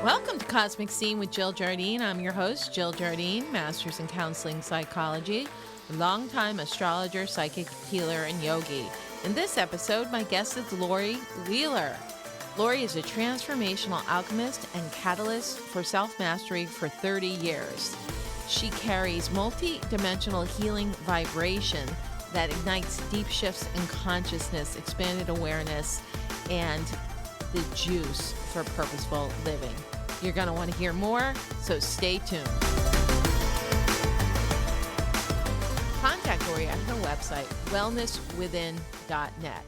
Welcome to Cosmic Scene with Jill Jardine. I'm your host, Jill Jardine, Master's in Counseling Psychology, longtime astrologer, psychic healer, and yogi. In this episode, my guest is Laurie Wheeler. Laurie is a transformational alchemist and catalyst for self-mastery for 30 years. She carries multi-dimensional healing vibration that ignites deep shifts in consciousness, expanded awareness, and the juice for purposeful living. You're going to want to hear more, so stay tuned. Contact Laurie at her website, wellnesswithin.net.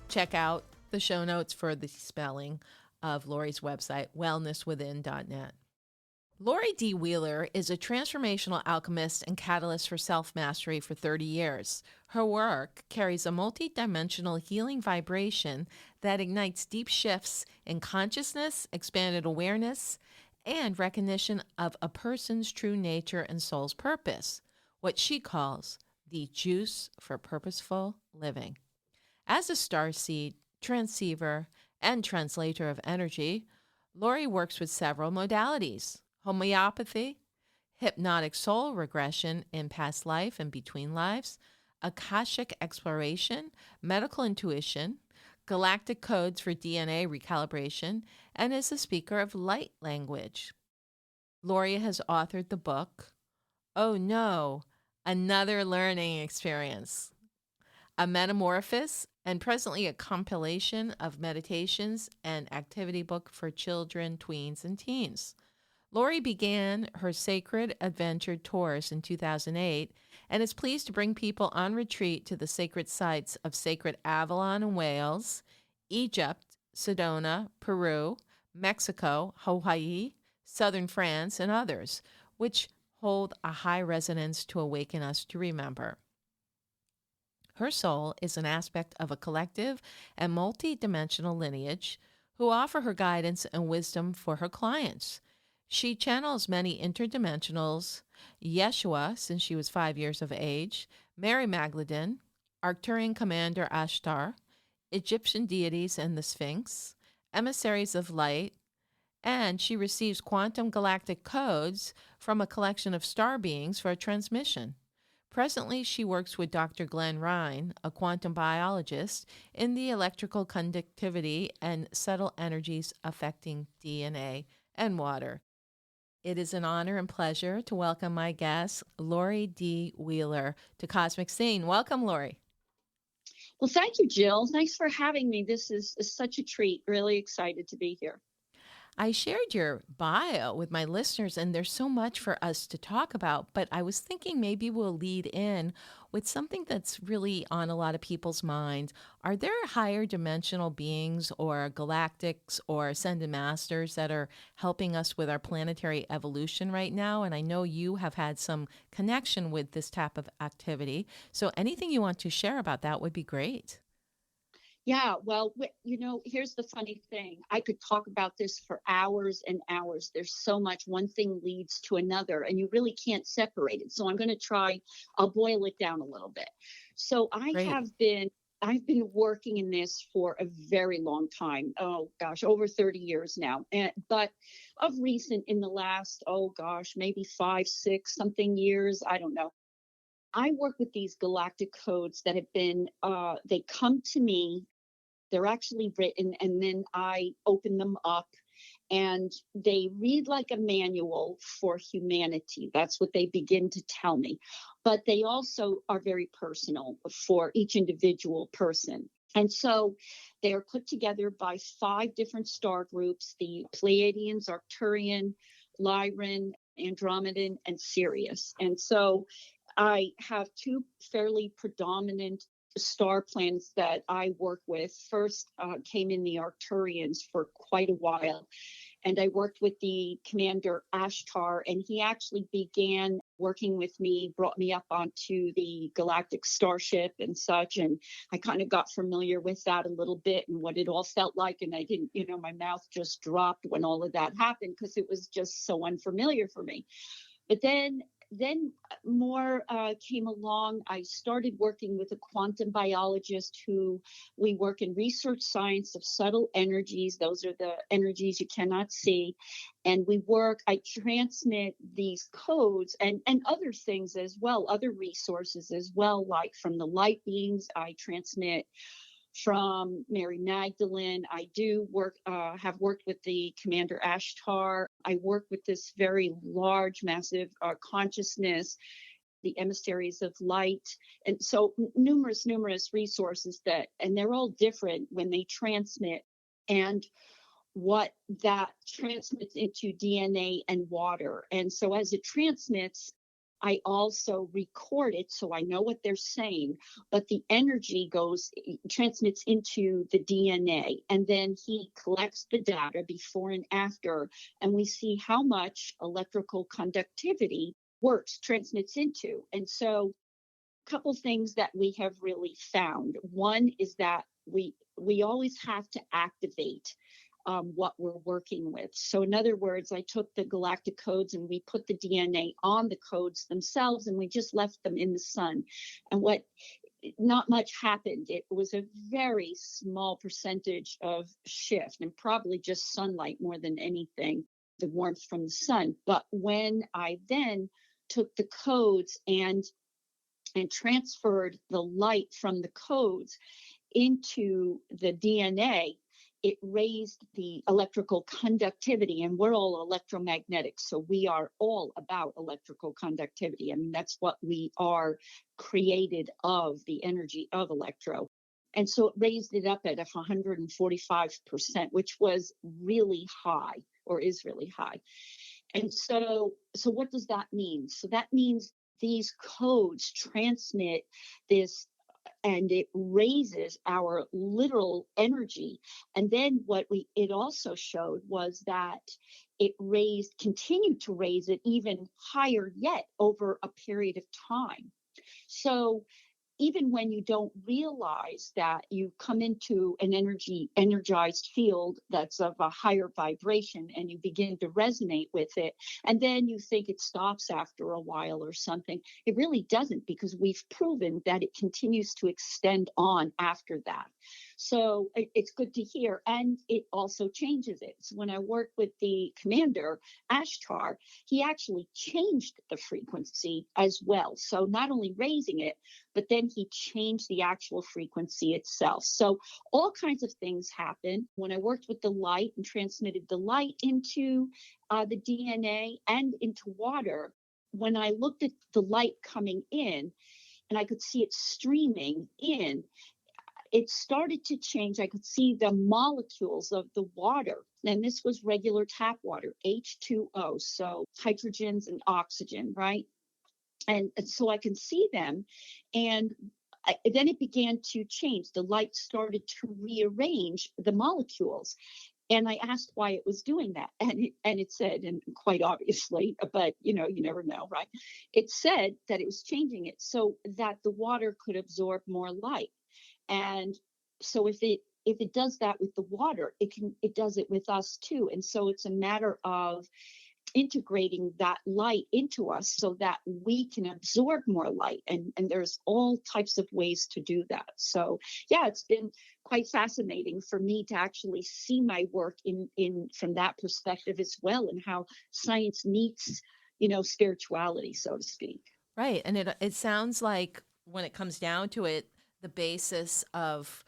Check out the show notes for the spelling of Laurie's website, wellnesswithin.net. Laurie D. Wheeler is a transformational alchemist and catalyst for self-mastery for 30 years. Her work carries a multidimensional healing vibration that ignites deep shifts in consciousness, expanded awareness, and recognition of a person's true nature and soul's purpose, what she calls the juice for purposeful living. As a starseed, transceiver, and translator of energy, Laurie works with several modalities: homeopathy, hypnotic soul regression in past life and between lives, Akashic exploration, medical intuition, galactic codes for DNA recalibration, and is a speaker of light language. Laurie has authored the book, Oh No, Another Learning Experience, a metamorphosis, and presently a compilation of meditations and activity book for children, tweens, and teens. Laurie began her Sacred Adventure tours in 2008 and is pleased to bring people on retreat to the sacred sites of Sacred Avalon in Wales, Egypt, Sedona, Peru, Mexico, Hawaii, southern France, and others, which hold a high resonance to awaken us to remember. Her soul is an aspect of a collective and multi-dimensional lineage who offer her guidance and wisdom for her clients. She channels many interdimensionals: Yeshua, since she was 5 years of age, Mary Magdalene, Arcturian commander Ashtar, Egyptian deities and the Sphinx, emissaries of light, and she receives quantum galactic codes from a collection of star beings for a transmission. Presently, she works with Dr. Glen Rein, a quantum biologist, in the electrical conductivity and subtle energies affecting DNA and water. It is an honor and pleasure to welcome my guest, Laurie D. Wheeler, to Cosmic Scene. Welcome, Laurie. Well, thank you, Jill. Thanks for having me. This is such a treat. Really excited to be here. I shared your bio with my listeners, and there's so much for us to talk about, but I was thinking maybe we'll lead in with something that's really on a lot of people's minds. Are there higher dimensional beings or galactics or ascended masters that are helping us with our planetary evolution right now? And I know you have had some connection with this type of activity. So anything you want to share about that would be great. Yeah, well, here's the funny thing. I could talk about this for hours and hours. There's so much. One thing leads to another, and you really can't separate it. So I'm going to try, I'll boil it down a little bit. So Great. I've been working in this for a very long time. Oh gosh, over 30 years now. But of recent, in the last, oh gosh, maybe 5, 6 something years, I don't know. I work with these galactic codes that have been, they come to me. They're actually written, and then I open them up, and they read like a manual for humanity. That's what they begin to tell me. But they also are very personal for each individual person. And so they are put together by 5 different star groups: the Pleiadians, Arcturian, Lyran, Andromedan, and Sirius. And so I have 2 fairly predominant star planets that I work with. First came in the Arcturians for quite a while, and I worked with the commander Ashtar, and he actually began working with me, brought me up onto the galactic starship and such, and I kind of got familiar with that a little bit and what it all felt like, and I didn't, my mouth just dropped when all of that happened because it was just so unfamiliar for me. But then then more came along. I started working with a quantum biologist who we work in research science of subtle energies. Those are the energies you cannot see. And I transmit these codes and other things as well, other resources as well, like from the light beings. I transmit from Mary Magdalene. I do have worked with the Commander Ashtar. I work with this very large, massive consciousness, the emissaries of light. And so numerous resources and they're all different when they transmit and what that transmits into DNA and water. And so as it transmits, I also record it so I know what they're saying, but the energy transmits into the DNA, and then he collects the data before and after, and we see how much electrical conductivity transmits into. And so a couple things that we have really found. One is that we always have to activate what we're working with. So in other words, I took the galactic codes and we put the DNA on the codes themselves and we just left them in the sun. And not much happened. It was a very small percentage of shift and probably just sunlight more than anything, the warmth from the sun. But when I then took the codes and transferred the light from the codes into the DNA, it raised the electrical conductivity, and we're all electromagnetic. So we are all about electrical conductivity. I mean, that's what we are created of, the energy of electro. And so it raised it up at 145%, which was really high, or is really high. And so what does that mean? So that means these codes transmit this, and it raises our literal energy. And then it also showed was that it continued to raise it even higher yet over a period of time. So even when you don't realize that you come into an energized field that's of a higher vibration and you begin to resonate with it, and then you think it stops after a while or something, it really doesn't, because we've proven that it continues to extend on after that. So it's good to hear. And it also changes it. So when I worked with the commander, Ashtar, he actually changed the frequency as well. So not only raising it, but then he changed the actual frequency itself. So all kinds of things happen. When I worked with the light and transmitted the light into the DNA and into water, when I looked at the light coming in and I could see it streaming in, it started to change. I could see the molecules of the water. And this was regular tap water, H2O, so hydrogens and oxygen, right? And so I can see them. And then it began to change. The light started to rearrange the molecules. And I asked why it was doing that. And it said, and quite obviously, but you never know, right? It said that it was changing it so that the water could absorb more light. And so if it does that with the water, it does it with us too. And so it's a matter of integrating that light into us so that we can absorb more light. And there's all types of ways to do that. So yeah, it's been quite fascinating for me to actually see my work in from that perspective as well, and how science meets, spirituality, so to speak. Right. And it sounds like when it comes down to it, the basis of,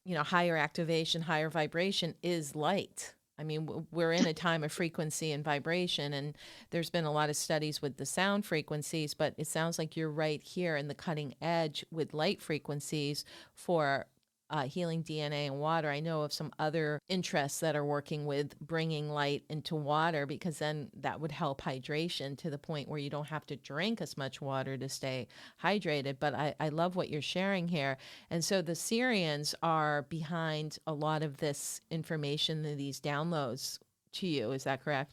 higher activation, higher vibration is light. I mean, we're in a time of frequency and vibration, and there's been a lot of studies with the sound frequencies, but it sounds like you're right here in the cutting edge with light frequencies for healing DNA and water. I know of some other interests that are working with bringing light into water, because then that would help hydration to the point where you don't have to drink as much water to stay hydrated. But I love what you're sharing here. And so the Syrians are behind a lot of this information and these downloads to you. Is that correct?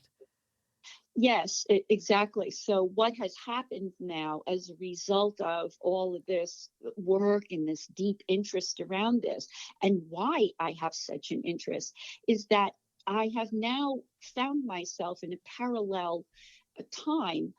Yes, exactly. So what has happened now as a result of all of this work and this deep interest around this, and why I have such an interest, is that I have now found myself in a parallel time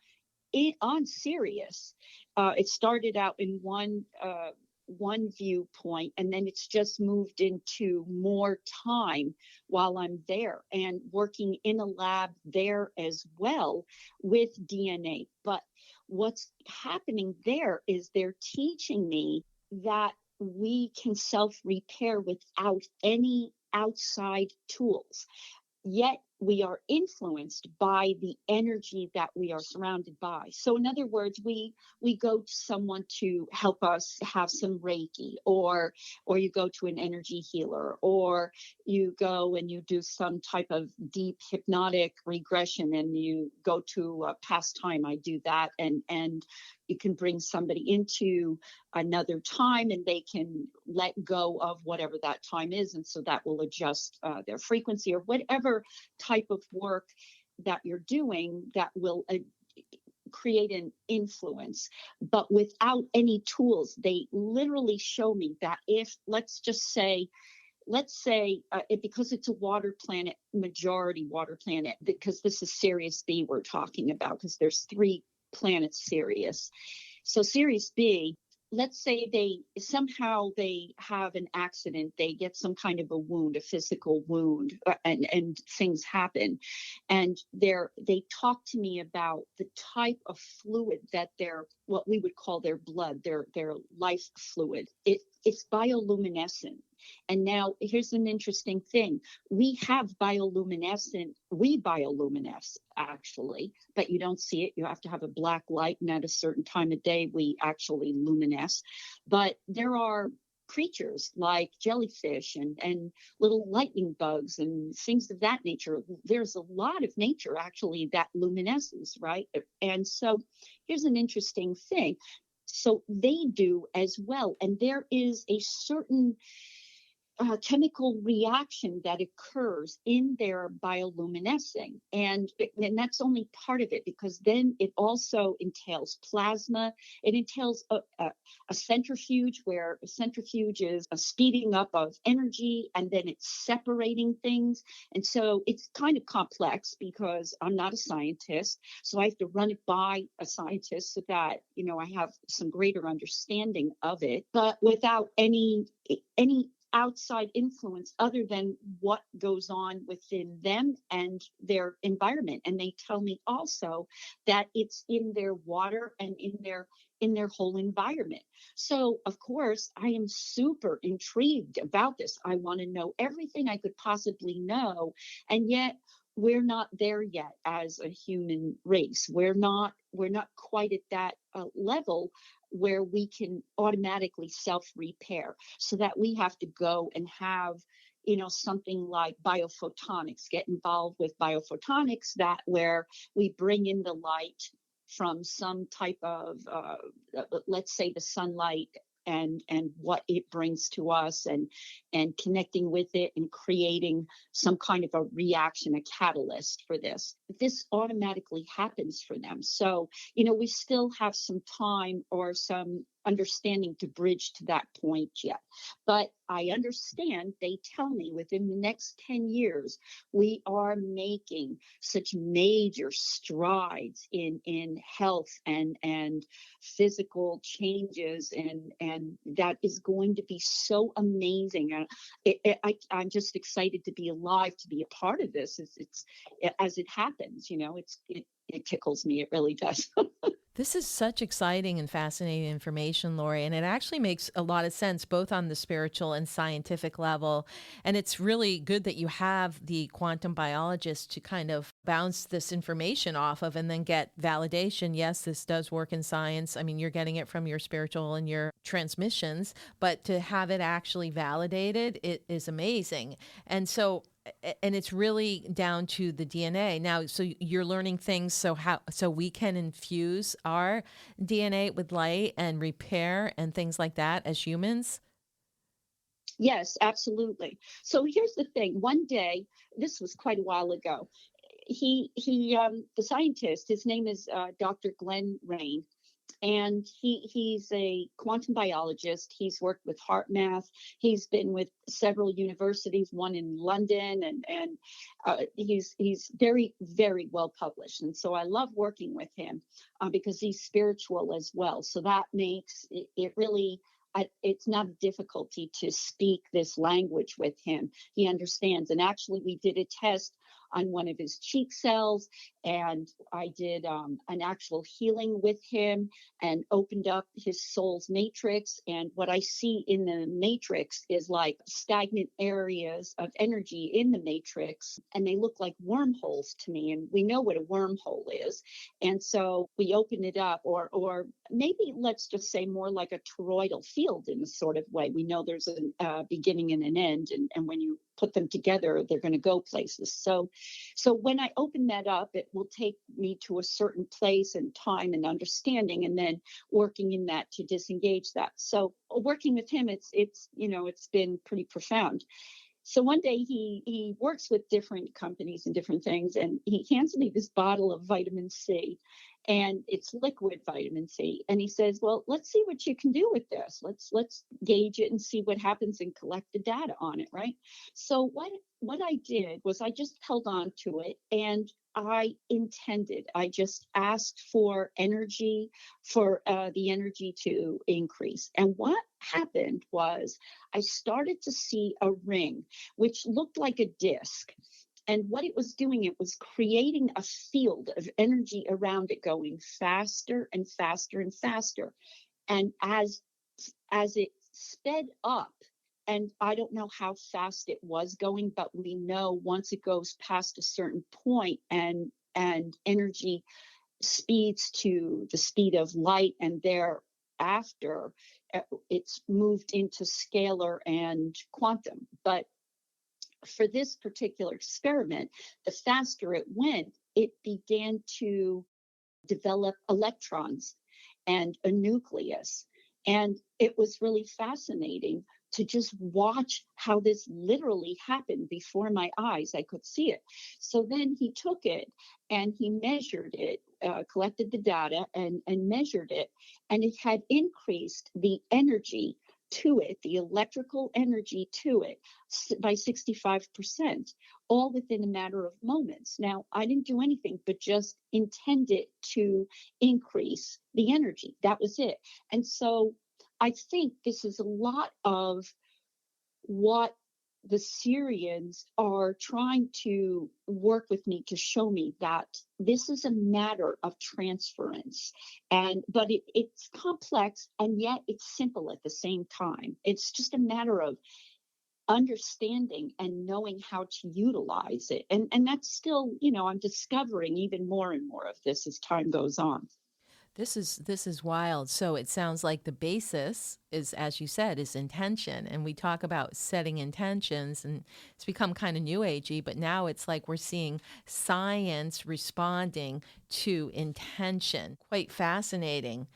on Sirius. It started out in one viewpoint, and then it's just moved into more time while I'm there and working in a lab there as well with DNA. But what's happening there is they're teaching me that we can self-repair without any outside tools. Yet we are influenced by the energy that we are surrounded by. So in other words, we go to someone to help us have some Reiki, or you go to an energy healer, or you go and you do some type of deep hypnotic regression, and you go to a past time. I do that, and you can bring somebody into another time, and they can let go of whatever that time is, and so that will adjust their frequency, or whatever type of work that you're doing that will create an influence. But without any tools, they literally show me that if, let's say because it's a water planet, majority water planet, because this is Sirius B we're talking about, because there's 3 planets Sirius. So Sirius B, let's say they have an accident, they get some kind of a wound, a physical wound, and things happen, and they talk to me about the type of fluid that what we would call their blood, their life fluid. It's bioluminescent. And now here's an interesting thing. We bioluminesce actually, but you don't see it. You have to have a black light, and at a certain time of day, we actually luminesce. But there are creatures like jellyfish and little lightning bugs and things of that nature. There's a lot of nature actually that luminesces, right? And so here's an interesting thing. So they do as well. And there is a certain chemical reaction that occurs in their bioluminescing. And that's only part of it, because then it also entails plasma. It entails a centrifuge, where a centrifuge is a speeding up of energy, and then it's separating things. And so it's kind of complex, because I'm not a scientist. So I have to run it by a scientist so that, I have some greater understanding of it, but without any outside influence other than what goes on within them and their environment. And they tell me also that it's in their water and in their whole environment. So of course I am super intrigued about this. I want to know everything I could possibly know, and yet we're not there yet as a human race. We're not quite at that level where we can automatically self-repair, so that we have to go and have, something like biophotonics, get involved with biophotonics, that where we bring in the light from some type of, let's say the sunlight, and what it brings to us, and connecting with it and creating some kind of a reaction, a catalyst for this. This automatically happens for them. So, we still have some time or some understanding to bridge to that point yet. But I understand, they tell me within the next 10 years, we are making such major strides in health and physical changes, and that is going to be so amazing. I'm just excited to be alive, to be a part of this. It's as it happens, it tickles me. It really does. This is such exciting and fascinating information, Laurie, and it actually makes a lot of sense both on the spiritual and scientific level. And it's really good that you have the quantum biologist to kind of bounce this information off of and then get validation. Yes, this does work in science. I mean, you're getting it from your spiritual and your transmissions, but to have it actually validated, it is amazing. And it's really down to the DNA. Now, so you're learning things so we can infuse our DNA with light and repair and things like that as humans? Yes, absolutely. So here's the thing. One day, this was quite a while ago, the scientist, his name is Dr. Glen Rein. And he's a quantum biologist. He's worked with heart math. He's been with several universities, one in London, and he's very, very well published. And so I love working with him because he's spiritual as well. So that makes it really. It's not a difficulty to speak this language with him. He understands. And actually, we did a test on one of his cheek cells, and I did an actual healing with him and opened up his soul's matrix. And what I see in the matrix is like stagnant areas of energy in the matrix, and they look like wormholes to me. And we know what a wormhole is. And so we open it up, or maybe let's just say more like a toroidal field in a sort of way. We know there's a beginning and an end, and when you put them together, they're going to go places. So when I open that up, it will take me to a certain place and time and understanding, and then working in that to disengage that. So working with him, it's been pretty profound. So one day he works with different companies and different things, and he hands me this bottle of vitamin C, and it's liquid vitamin C. And he says, "Well, let's see what you can do with this. Let's gauge it and see what happens and collect the data on it, right?" So what I did was I just held on to it, and I just asked for energy, for the energy to increase. And what happened was I started to see a ring, which looked like a disc. And what it was doing, it was creating a field of energy around it, going faster and faster and faster. And as it sped up, and I don't know how fast it was going, but we know once it goes past a certain point and energy speeds to the speed of light, and thereafter it's moved into scalar and quantum. But for this particular experiment, the faster it went, it began to develop electrons and a nucleus. And it was really fascinating to just watch how this literally happened before my eyes. I could see it. So then he took it and he measured it, collected the data and measured it. And it had increased the energy to it, the electrical energy to it, by 65%, all within a matter of moments. Now, I didn't do anything but just intend it to increase the energy. That was it. And so I think this is a lot of what the Syrians are trying to work with me to show me, that this is a matter of transference. But it's complex, and yet it's simple at the same time. It's just a matter of understanding and knowing how to utilize it. And that's still, I'm discovering even more and more of this as time goes on. This is wild. So it sounds like the basis is, as you said, is intention. And we talk about setting intentions, and it's become kind of new agey, but now it's like we're seeing science responding to intention. Quite fascinating,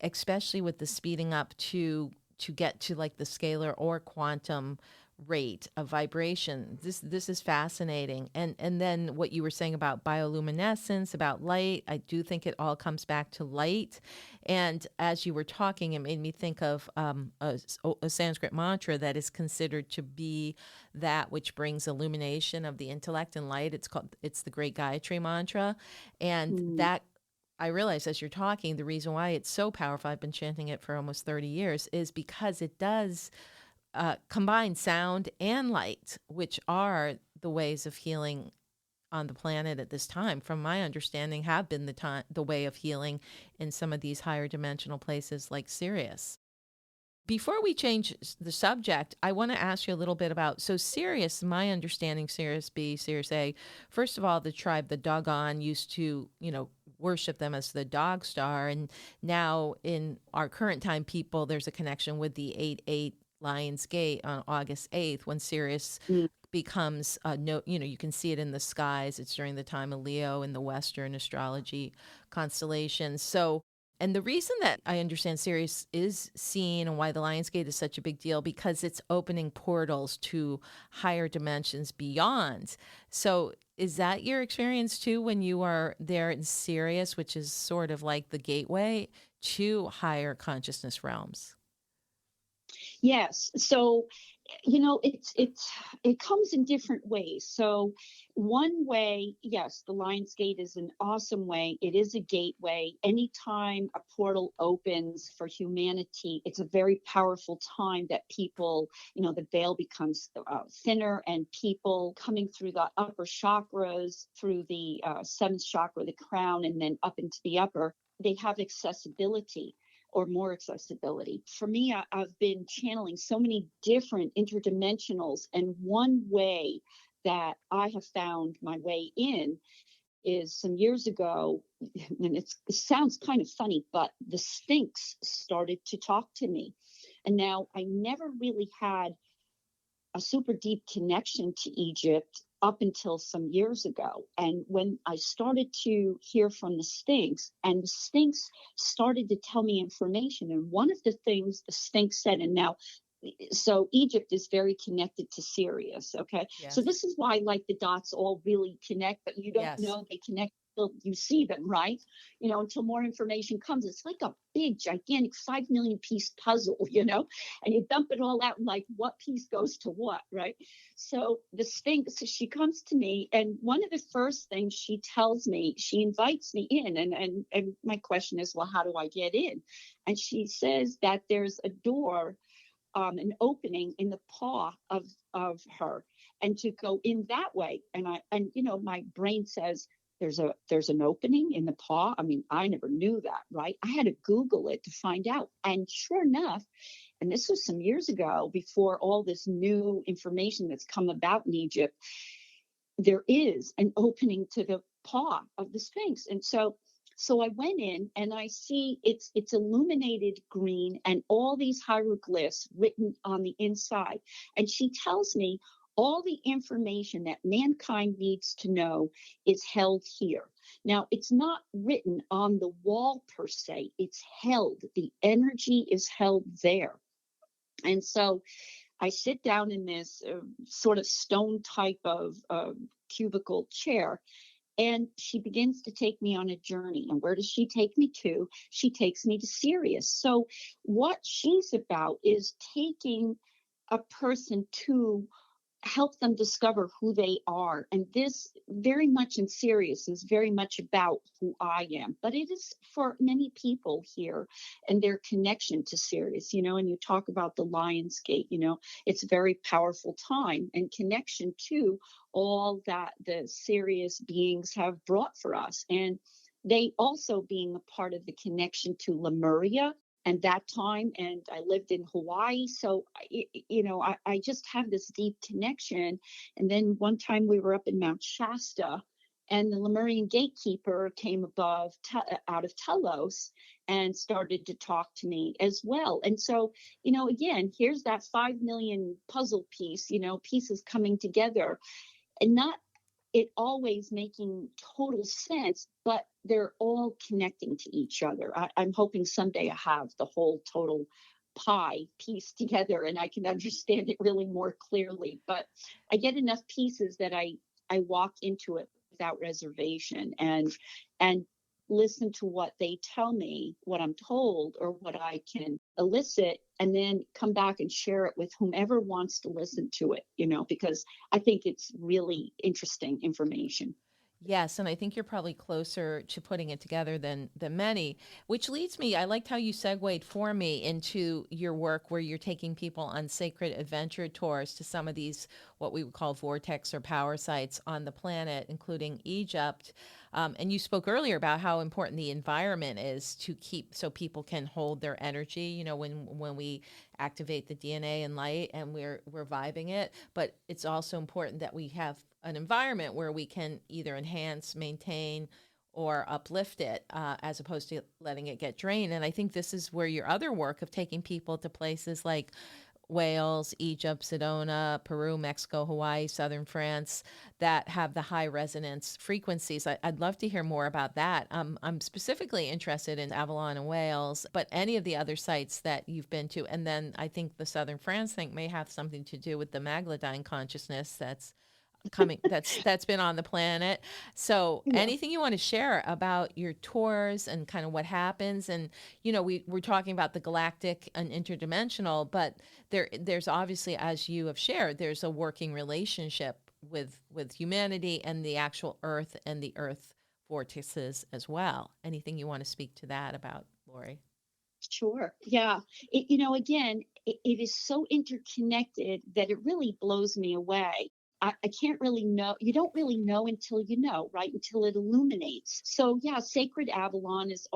especially with the speeding up to get to like the scalar or quantum rate of vibration. This is fascinating. And then what you were saying about bioluminescence, about light, I do think it all comes back to light. And as you were talking, it made me think of a Sanskrit mantra that is considered to be that which brings illumination of the intellect and light. It's the Great Gayatri mantra. And that, I realize as you're talking, the reason why it's so powerful, I've been chanting it for almost 30 years, is because it does combine sound and light, which are the ways of healing on the planet at this time, from my understanding, have been the way of healing in some of these higher dimensional places like Sirius. Before we change the subject, I want to ask you a little bit about, so Sirius, my understanding, Sirius B, Sirius A, first of all, the tribe, the Dogon, used to, worship them as the dog star. And now in our current time people, there's a connection with the 8-8 Lion's Gate on August 8th, when Sirius becomes, you can see it in the skies. It's during the time of Leo in the Western astrology constellations. So, and the reason that I understand Sirius is seen and why the Lion's Gate is such a big deal, because it's opening portals to higher dimensions beyond. So is that your experience too when you are there in Sirius, which is sort of like the gateway to higher consciousness realms. Yes. So, it comes in different ways. So one way, yes, the Lions Gate is an awesome way. It is a gateway. Anytime a portal opens for humanity, it's a very powerful time that people, the veil becomes thinner, and people coming through the upper chakras, through the seventh chakra, the crown, and then up into the upper, they have accessibility, or more accessibility. For me, I've been channeling so many different interdimensionals, and one way that I have found my way in is some years ago, and it sounds kind of funny, but the Sphinx started to talk to me. And now I never really had a super deep connection to Egypt up until some years ago. And when I started to hear from the Sphinx, and the Sphinx started to tell me information, and one of the things the Sphinx said, and now, so Egypt is very connected to Sirius. Okay. Yes. So this is why, like, the dots all really connect, but you don't Yes. know they connect until you see them, right? Until more information comes. It's like a big, gigantic 5 million piece puzzle, and you dump it all out, and like, what piece goes to what, right? So the Sphinx, she comes to me, and one of the first things she tells me, she invites me in, and my question is, well, how do I get in? And she says that there's a door, an opening in the paw of her, and to go in that way. And my brain says, there's an opening in the paw. I mean, I never knew that, right? I had to Google it to find out. And sure enough, and this was some years ago, before all this new information that's come about in Egypt, there is an opening to the paw of the Sphinx. And so I went in, and I see it's illuminated green, and all these hieroglyphs written on the inside. And she tells me all the information that mankind needs to know is held here. Now, it's not written on the wall per se, it's held. The energy is held there. And so I sit down in this sort of stone type of cubicle chair, and she begins to take me on a journey. And where does she take me to? She takes me to Sirius. So what she's about is taking a person to help them discover who they are. And this, very much in Sirius, is very much about who I am. But it is for many people here and their connection to Sirius, and you talk about the Lion's Gate, it's a very powerful time and connection to all that the Sirius beings have brought for us. And they also being a part of the connection to Lemuria and that time. And I lived in Hawaii. So, I just have this deep connection. And then one time we were up in Mount Shasta, and the Lemurian gatekeeper came out of Telos and started to talk to me as well. And so, again, here's that 5 million puzzle piece, pieces coming together, and not it always making total sense, but they're all connecting to each other. I'm hoping someday I have the whole total pie pieced together and I can understand it really more clearly. But I get enough pieces that I walk into it without reservation, and listen to what they tell me, what I'm told, or what I can elicit, and then come back and share it with whomever wants to listen to it, because I think it's really interesting information. Yes, and I think you're probably closer to putting it together than many, which leads me, I liked how you segued for me into your work where you're taking people on sacred adventure tours to some of these, what we would call vortex or power sites on the planet, including Egypt. And you spoke earlier about how important the environment is to keep so people can hold their energy, when we activate the DNA and light and we're vibing it. But it's also important that we have an environment where we can either enhance, maintain, or uplift it, as opposed to letting it get drained. And I think this is where your other work of taking people to places like Wales, Egypt, Sedona, Peru, Mexico, Hawaii, southern France, that have the high resonance frequencies. I'd love to hear more about that. I'm specifically interested in Avalon and Wales, but any of the other sites that you've been to. And then I think the southern France thing may have something to do with the Magladine consciousness that's coming that's been on the planet. So Yeah. anything you want to share about your tours and kind of what happens? And we're talking about the galactic and interdimensional, but there's obviously, as you have shared, there's a working relationship with humanity and the actual earth and the earth vortices as well. Anything you want to speak to that about, Laurie? Sure. Yeah. Again, it is so interconnected that it really blows me away. I can't really know. You don't really know until you know, right? Until it illuminates. So yeah, Sacred Avalon is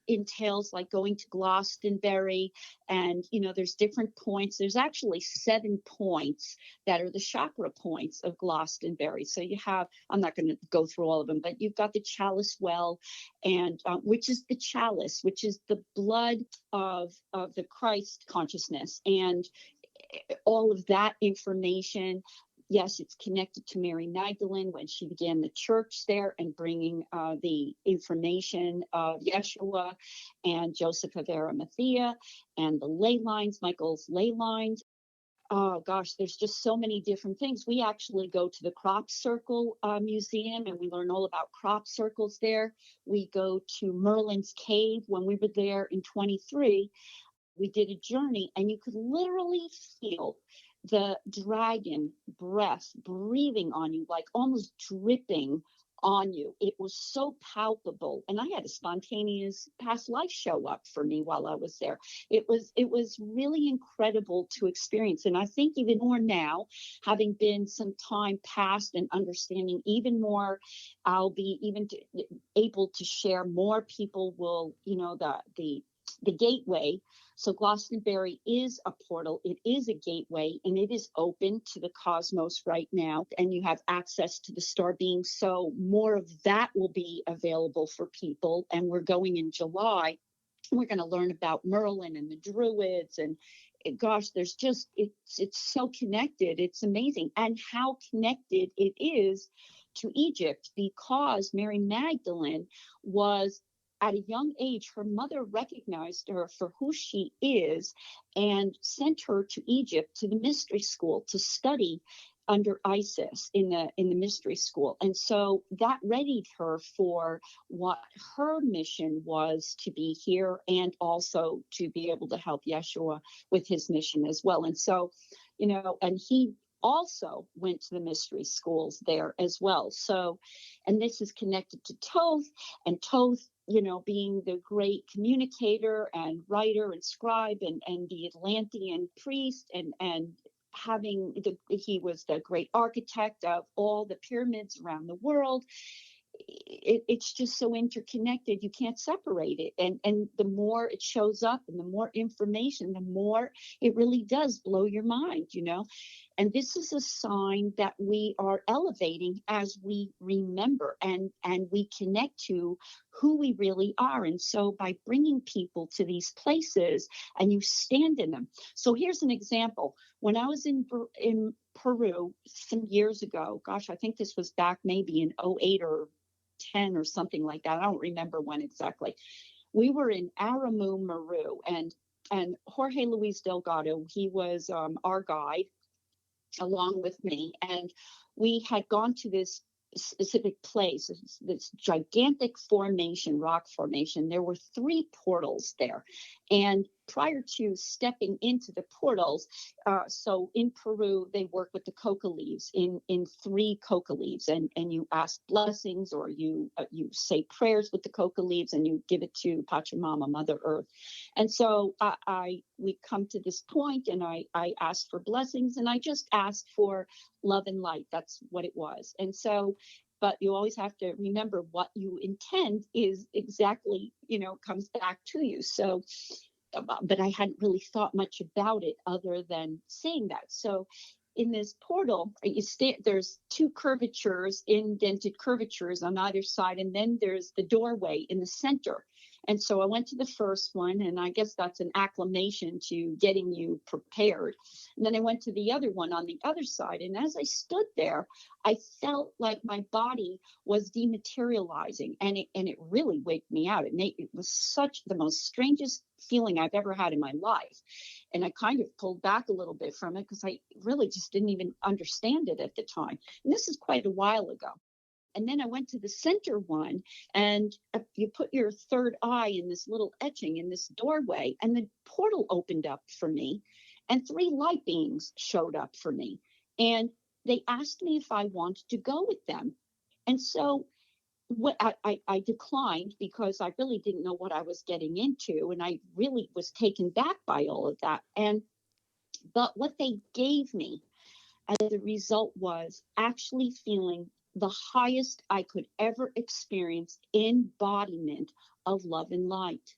entails like going to Glastonbury, and there's different points. There's actually 7 points that are the chakra points of Glastonbury. So you have, I'm not going to go through all of them, but you've got the Chalice Well, and which is the chalice, which is the blood of the Christ consciousness, and all of that information. Yes, it's connected to Mary Magdalene when she began the church there and bringing the information of Yeshua and Joseph of Arimathea and the ley lines, Michael's ley lines. Oh gosh, there's just so many different things. We actually go to the crop circle museum and we learn all about crop circles there. We go to Merlin's cave. When we were there in 23, we did a journey and you could literally feel the dragon breath breathing on you, like almost dripping on you. It was so palpable, and I had a spontaneous past life show up for me while I was there. It was really incredible to experience, and I think even more now, having been some time past and understanding even more, I'll be even able to share more. People will, the gateway. So Glastonbury is a portal, it is a gateway, and it is open to the cosmos right now. And you have access to the star beings. So more of that will be available for people. And we're going in July. We're going to learn about Merlin and the Druids, and gosh, there's just it's so connected. It's amazing, and how connected it is to Egypt, because Mary Magdalene was, at a young age, her mother recognized her for who she is and sent her to Egypt, to the mystery school, to study under Isis in the mystery school. And so that readied her for what her mission was, to be here and also to be able to help Yeshua with his mission as well. And so, and he also went to the mystery schools there as well. So, and this is connected to Thoth, and Thoth, being the great communicator and writer and scribe, and the Atlantean priest, and he was the great architect of all the pyramids around the world. It's just so interconnected, you can't separate it. And the more it shows up and the more information, the more it really does blow your mind. And this is a sign that we are elevating as we remember and we connect to who we really are. And so by bringing people to these places and you stand in them. So here's an example. When I was in Peru some years ago, gosh, I think this was back maybe in 08 or 10 or something like that. I don't remember when exactly. We were in Aramu, Meru, and Jorge Luis Delgado, he was our guide along with me, and we had gone to this specific place, this gigantic formation, rock formation. There were 3 portals there, and prior to stepping into the portals, so in Peru they work with the coca leaves in 3 coca leaves, and you ask blessings, or you say prayers with the coca leaves, and you give it to Pachamama, Mother Earth. And so we come to this point, and I asked for blessings, and I just asked for love and light. That's what it was. And so, but you always have to remember what you intend is exactly, comes back to you. So, but I hadn't really thought much about it other than saying that. So in this portal, there's 2 curvatures, indented curvatures on either side, and then there's the doorway in the center. And so I went to the first one, and I guess that's an acclamation to getting you prepared. And then I went to the other one on the other side. And as I stood there, I felt like my body was dematerializing, and it really waked me out. It was such the most strangest feeling I've ever had in my life. And I kind of pulled back a little bit from it because I really just didn't even understand it at the time. And this is quite a while ago. And then I went to the center one, and you put your third eye in this little etching in this doorway, and the portal opened up for me, and three light beings showed up for me. And they asked me if I wanted to go with them. And so what I declined because I really didn't know what I was getting into. And I really was taken back by all of that. But what they gave me as a result was actually feeling the highest I could ever experience embodiment of love and light.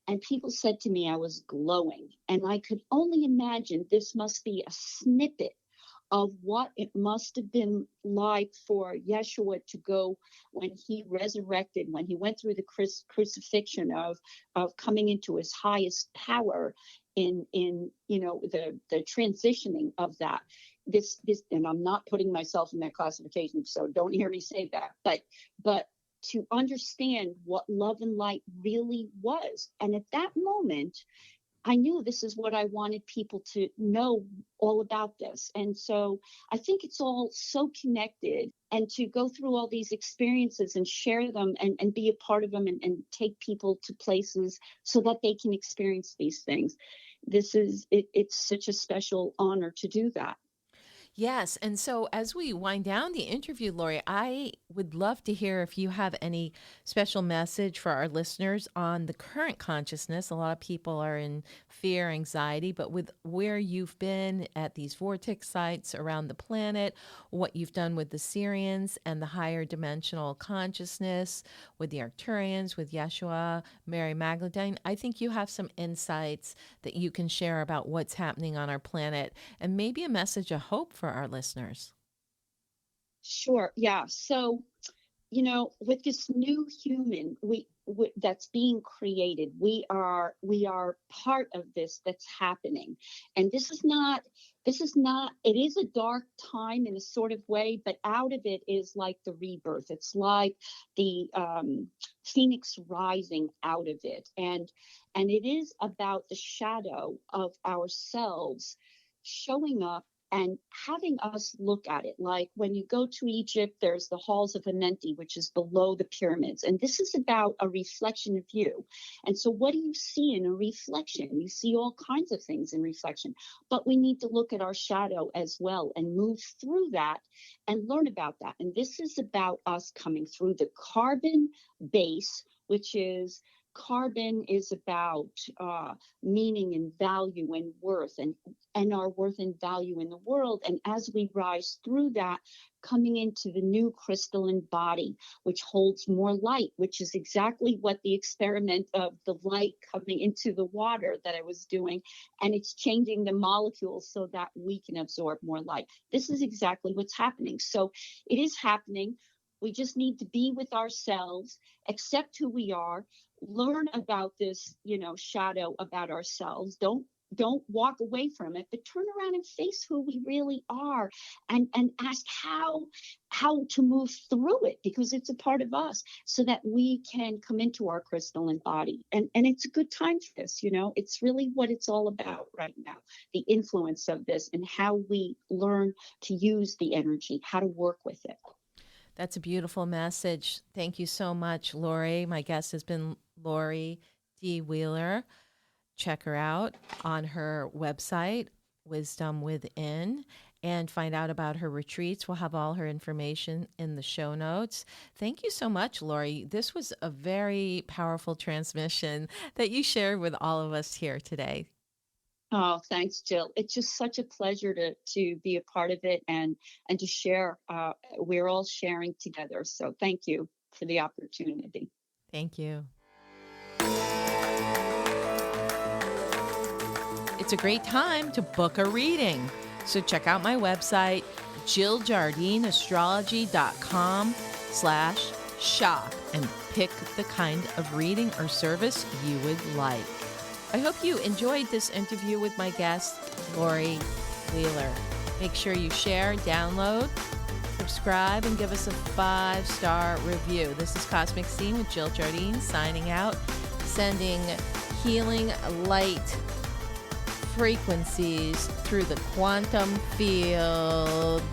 And people said to me I was glowing. And I could only imagine this must be a snippet of what it must have been like for Yeshua to go when he resurrected, when he went through the crucifixion of coming into his highest power in the transitioning of that. This and I'm not putting myself in that classification, so don't hear me say that, but to understand what love and light really was. And at that moment, I knew this is what I wanted people to know all about this. And so I think it's all so connected, and to go through all these experiences and share them and be a part of them and take people to places so that they can experience these things. It's such a special honor to do that. Yes. And so as we wind down the interview, Laurie, I would love to hear if you have any special message for our listeners on the current consciousness. A lot of people are in fear, anxiety, but with where you've been at these vortex sites around the planet, what you've done with the Syrians and the higher dimensional consciousness, with the Arcturians, with Yeshua, Mary Magdalene, I think you have some insights that you can share about what's happening on our planet and maybe a message of hope for our listeners. Sure. Yeah. So, with this new human that's being created, we are part of this that's happening. And this is not it is a dark time in a sort of way, but out of it is like the rebirth. It's like the phoenix rising out of it. And it is about the shadow of ourselves showing up and having us look at it. Like when you go to Egypt, there's the halls of Amenti, which is below the pyramids. And this is about a reflection of you. And so what do you see in a reflection? You see all kinds of things in reflection, but we need to look at our shadow as well and move through that and learn about that. And this is about us coming through the carbon base, which is carbon is about meaning and value and worth and our worth and value in the world. And as we rise through that, coming into the new crystalline body, which holds more light, which is exactly what the experiment of the light coming into the water that I was doing. And it's changing the molecules so that we can absorb more light. This is exactly what's happening. So it is happening. We just need to be with ourselves, accept who we are, learn about this, shadow about ourselves. Don't walk away from it, but turn around and face who we really are and ask how to move through it, because it's a part of us, so that we can come into our crystalline body. And it's a good time for this, it's really what it's all about right now, the influence of this and how we learn to use the energy, how to work with it. That's a beautiful message. Thank you so much, Laurie. My guest has been Laurie D. Wheeler. Check her out on her website, Wisdom Within, and find out about her retreats. We'll have all her information in the show notes. Thank you so much, Laurie. This was a very powerful transmission that you shared with all of us here today. Oh, thanks, Jill. It's just such a pleasure to be a part of it and to share. We're all sharing together. So thank you for the opportunity. Thank you. It's a great time to book a reading. So check out my website, JillJardineAstrology.com/ shop, and pick the kind of reading or service you would like. I hope you enjoyed this interview with my guest, Laurie Wheeler. Make sure you share, download, subscribe, and give us a 5-star review. This is Cosmic Scene with Jill Jardine signing out, sending healing light frequencies through the quantum field.